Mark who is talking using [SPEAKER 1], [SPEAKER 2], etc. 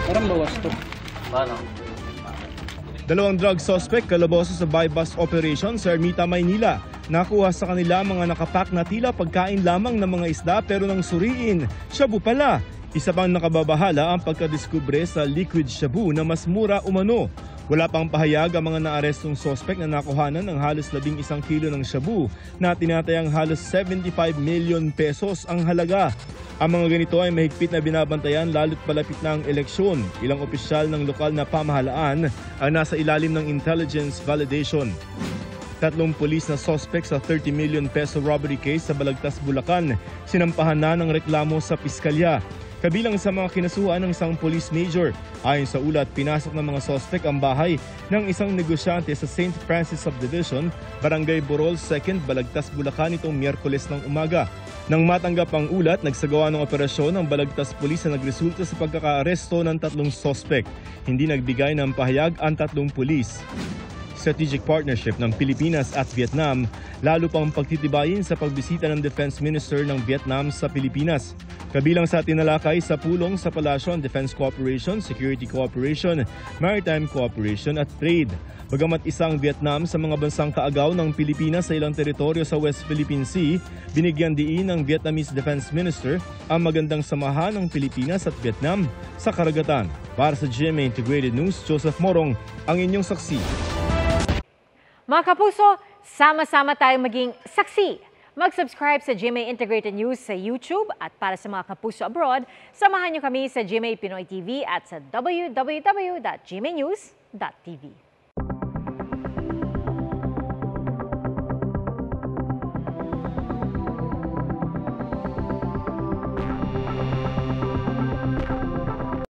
[SPEAKER 1] Parang bawas to.
[SPEAKER 2] Paano?
[SPEAKER 3] Dalawang drug suspect kalaboso sa buy-bust operation sa Ermita, Maynila. Nakuha sa kanila mga nakapak na tila pagkain lamang ng mga isda pero nang suriin, shabu pala. Isa pang nakababahala ang pagkadiskubre sa liquid shabu na mas mura umano. Wala pang pahayag ang mga naarestong suspect na nakuhanan ng halos 11 kilo ng shabu na tinatayang halos 75 million pesos ang halaga. Ang mga ganito ay mahigpit na binabantayan lalo't palapit na ang eleksyon. Ilang opisyal ng lokal na pamahalaan ang nasa ilalim ng intelligence validation. 3 pulis na suspect sa 30 million peso robbery case sa Balagtas, Bulacan, sinampahan na ng reklamo sa piskalya. Kabilang sa mga kinasuhan ng isang police major. Ayon sa ulat, pinasok ng mga suspect ang bahay ng isang negosyante sa St. Francis Subdivision, Barangay Borol 2nd, Balagtas, Bulacan itong Miyerkules ng umaga. Nang matanggap ang ulat, nagsagawa ng operasyon ng Balagtas Police na nagresulta sa pagkakaaresto ng 3 suspect. Hindi nagbigay ng pahayag ang 3 pulis. Strategic partnership ng Pilipinas at Vietnam, lalo pang pagtitibayin sa pagbisita ng Defense Minister ng Vietnam sa Pilipinas. Kabilang sa tinalakay sa pulong sa palasyo ang Defense Cooperation, Security Cooperation, Maritime Cooperation at Trade. Bagamat isang Vietnam sa mga bansang kaagaw ng Pilipinas sa ilang teritoryo sa West Philippine Sea, binigyan diin ng Vietnamese Defense Minister ang magandang samahan ng Pilipinas at Vietnam sa karagatan. Para sa GMA Integrated News, Joseph Morong, ang inyong saksi.
[SPEAKER 4] Mga kapuso, sama-sama tayong maging saksi. Mag-subscribe sa GMA Integrated News sa YouTube at para sa mga kapuso abroad, samahan niyo kami sa GMA Pinoy TV at sa www.gmanews.tv.